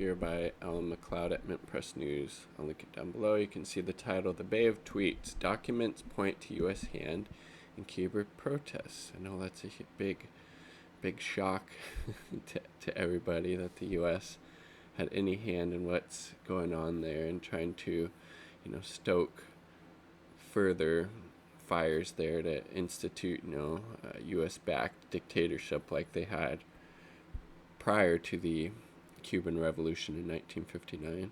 Here by Alan McLeod at Mint Press News. I'll link it down below. You can see the title, The Bay of Tweets. Documents point to U.S. hand in Cuba protests. I know that's a big shock to everybody that the U.S. had any hand in what's going on there and trying to, stoke further fires there to institute, a U.S.-backed dictatorship like they had prior to the Cuban Revolution in 1959.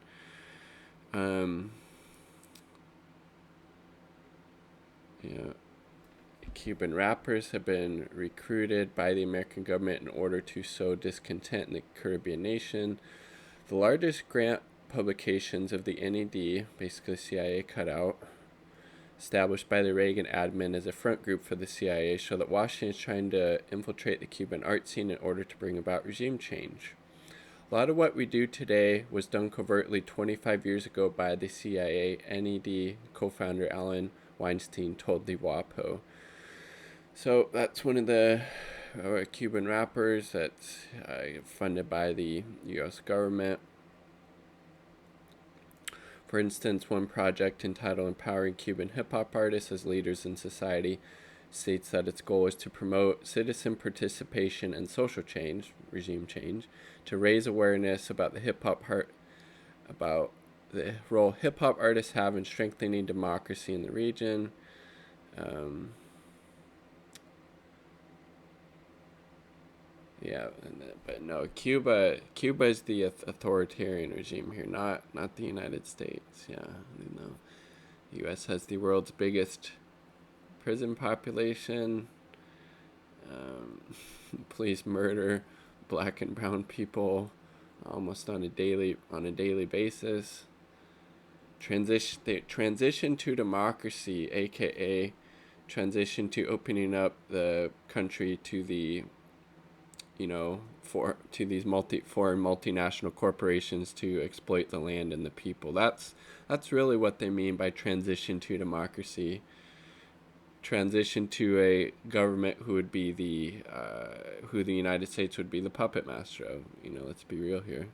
Yeah, Cuban rappers have been recruited by the American government in order to sow discontent in the Caribbean nation. The largest grant publications of the NED, basically CIA cutout, established by the Reagan admin as a front group for the CIA, show that Washington is trying to infiltrate the Cuban art scene in order to bring about regime change. A lot of what we do today was done covertly 25 years ago by the CIA, NED co-founder Alan Weinstein told the WAPO. So that's one of the Cuban rappers that's funded by the U.S. government. For instance, one project entitled Empowering Cuban Hip-Hop Artists as Leaders in Society states that its goal is to promote citizen participation and social change, regime change, to raise awareness about about the role hip-hop artists have in strengthening democracy in the region. But no, Cuba is the authoritarian regime here, not the United States. Yeah, the U.S. has the world's biggest prison population. Police murder black and brown people almost on a daily basis. Transition to democracy, aka transition to opening up the country to the to these foreign multinational corporations to exploit the land and the people. That's really what they mean by transition to democracy. Transition to a government who would be who the United States would be the puppet master of. Let's be real here.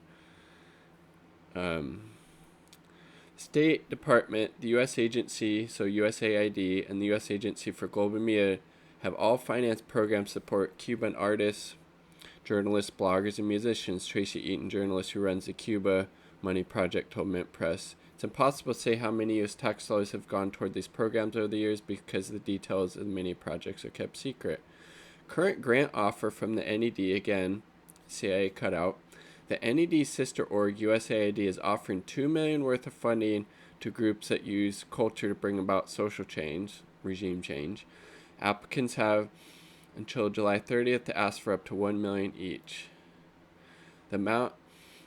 State Department, the U.S. agency, so USAID, and the U.S. Agency for Global Media have all financed programs to support Cuban artists, journalists, bloggers, and musicians. Tracy Eaton, journalist who runs the Cuba Money Project, told Mint Press. It's impossible to say how many U.S. tax dollars have gone toward these programs over the years because the details of many projects are kept secret. Current grant offer from the NED, again, CIA cutout. The NED sister org, USAID, is offering $2 million worth of funding to groups that use culture to bring about social change, regime change. Applicants have until July 30th to ask for up to $1 million each. The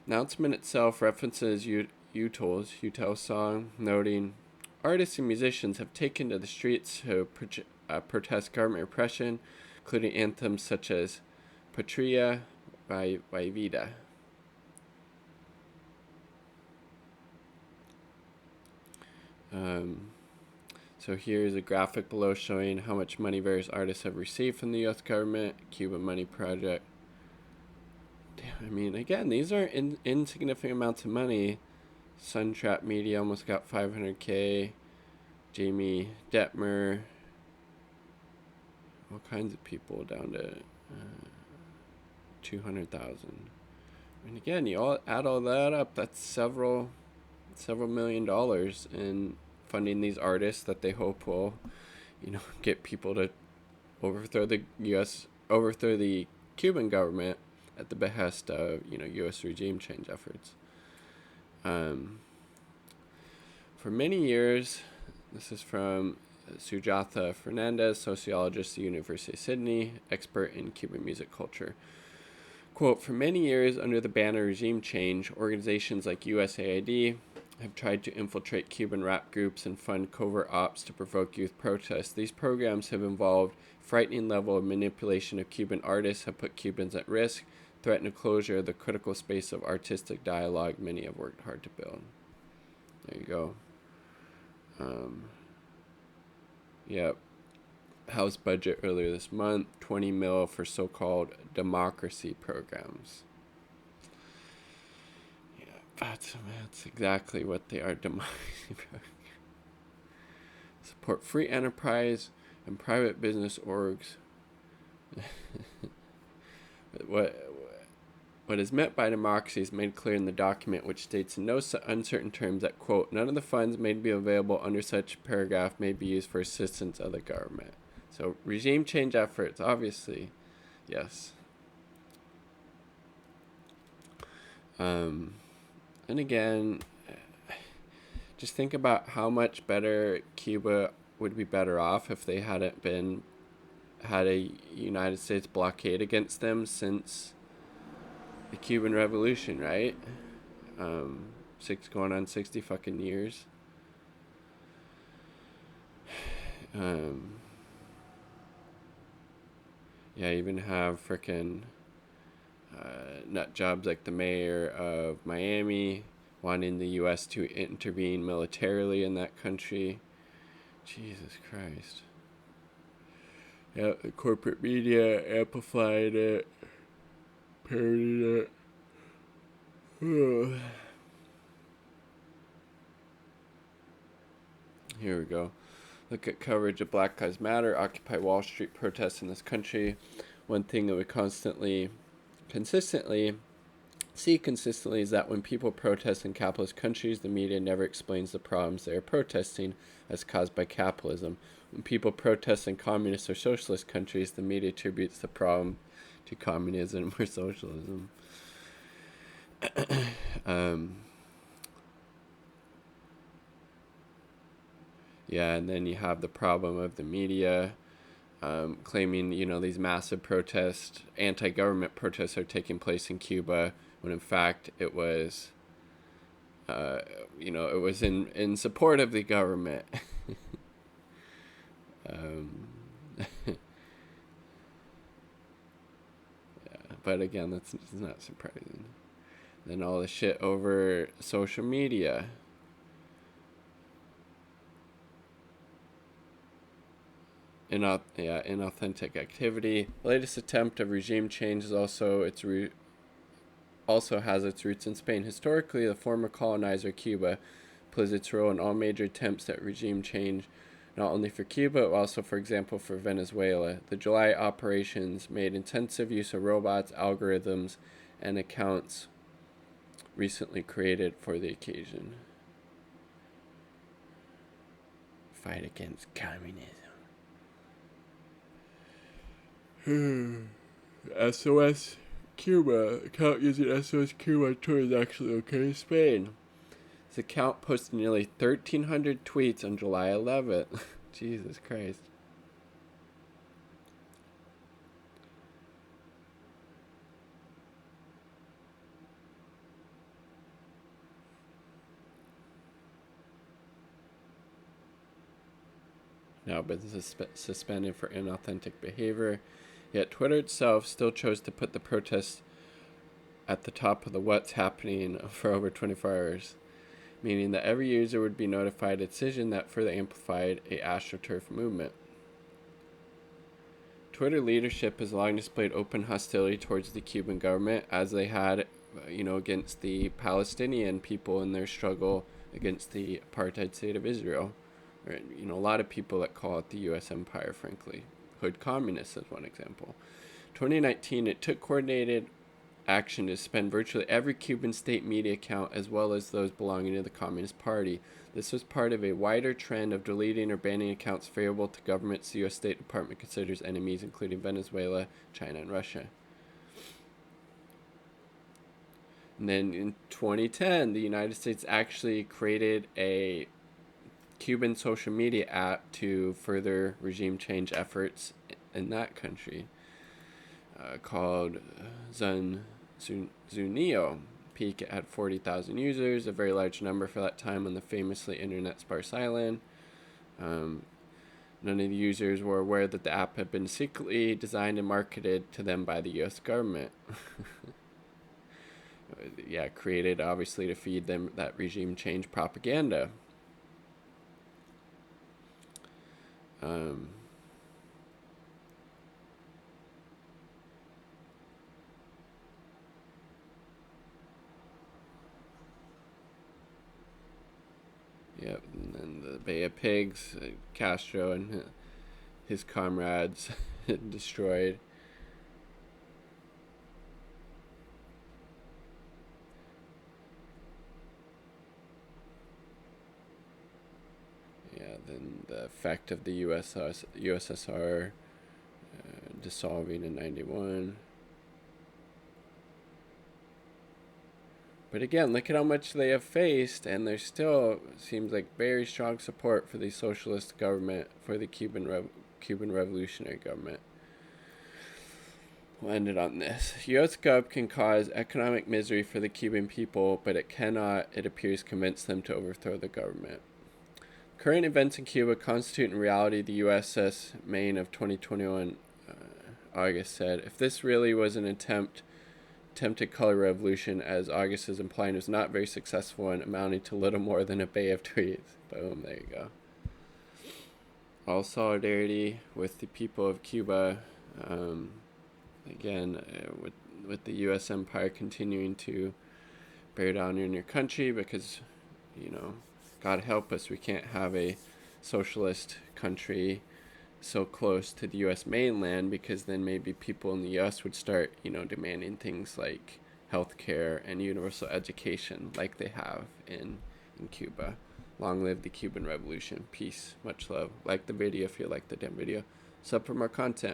announcement itself references Utel's song, noting artists and musicians have taken to the streets to protest government repression, including anthems such as Patria by Vida. So here's a graphic below showing how much money various artists have received from the U.S. government, Cuba Money Project. I mean, again, these aren't insignificant amounts of money. Suntrap Media almost got $500K. Jamie Detmer. All kinds of people down to $200,000. And again, you all add all that up, that's several $1 million in funding these artists that they hope will, get people to overthrow the Cuban government at the behest of, U.S. regime change efforts. For many years, this is from Sujatha Fernandez, sociologist at the University of Sydney, expert in Cuban music culture. Quote, for many years under the banner regime change, organizations like USAID have tried to infiltrate Cuban rap groups and fund covert ops to provoke youth protests. These programs have involved frightening level of manipulation of Cuban artists, have put Cubans at risk, threatened closure of the critical space of artistic dialogue many have worked hard to build. There you go. Yep. House budget earlier this month, $20 million for so-called democracy programs. Yeah, That's exactly what they are demising. Support free enterprise and private business orgs. what What is meant by democracy is made clear in the document, which states in no uncertain terms that, quote, none of the funds made to be available under such paragraph may be used for assistance of the government. So regime change efforts, obviously, yes. And again, just think about how much better Cuba would be better off if they hadn't had a United States blockade against them since the Cuban Revolution, right? Going on 60 fucking years. Yeah, even have frickin' nut jobs like the mayor of Miami wanting the U.S. to intervene militarily in that country. Jesus Christ. Yeah, the corporate media amplified it, parodied it. Here we go. Look at coverage of Black Lives Matter, Occupy Wall Street protests in this country. One thing that we consistently see is that when people protest in capitalist countries, the media never explains the problems they are protesting as caused by capitalism. When people protest in communist or socialist countries, the media attributes the problem to communism or socialism. Yeah, and then you have the problem of the media claiming, these massive protests, anti-government protests are taking place in Cuba, when in fact it was, it was in support of the government. Yeah, but again, that's not surprising. Then all the shit over social media. Inauthentic activity. The latest attempt of regime change is also has its roots in Spain. Historically, the former colonizer Cuba plays its role in all major attempts at regime change, not only for Cuba, but also, for example, for Venezuela. The July operations made intensive use of robots, algorithms, and accounts recently created for the occasion. Fight against communism. SOS Cuba. Account using SOS Cuba Twitter is actually okay in Spain. This account posted nearly 1,300 tweets on July 11th. Jesus Christ. Now been suspended for inauthentic behavior. Yet Twitter itself still chose to put the protests at the top of the what's happening for over 24 hours, meaning that every user would be notified a decision that further amplified a AstroTurf movement. Twitter leadership has long displayed open hostility towards the Cuban government, as they had, against the Palestinian people in their struggle against the apartheid state of Israel. Or, a lot of people that call it the U.S. empire, frankly. Hood communists is one example. 2019, it took coordinated action to suspend virtually every Cuban state media account, as well as those belonging to the Communist Party. This was part of a wider trend of deleting or banning accounts favorable to governments the U.S. State Department considers enemies, including Venezuela, China, and Russia. And then in 2010, the United States actually created a Cuban social media app to further regime change efforts in that country, called Zunio. Peak it had 40,000 users, a very large number for that time on the famously internet sparse island. None of the users were aware that the app had been secretly designed and marketed to them by the U.S. government. Yeah, created obviously to feed them that regime change propaganda. Yep, and then the Bay of Pigs, Castro and his comrades destroyed. Yeah, then the effect of the USSR dissolving in 91. But again, look at how much they have faced, and there still seems like very strong support for the socialist government, for the Cuban revolutionary government. We'll end it on this. U.S. Gov can cause economic misery for the Cuban people, but it cannot, it appears, convince them to overthrow the government. Current events in Cuba constitute in reality the USS Maine of 2021, August said. If this really was an attempted color revolution, as August is implying, was not very successful and amounting to little more than a bay of tweets. Boom, there you go. All solidarity with the people of Cuba. Again, with the U.S. empire continuing to bear down in your country, because, God help us, we can't have a socialist country so close to the U.S. mainland, because then maybe people in the U.S. would start, demanding things like healthcare and universal education like they have in Cuba. Long live the Cuban Revolution. Peace. Much love. Like the video if you like the damn video. Sub for more content.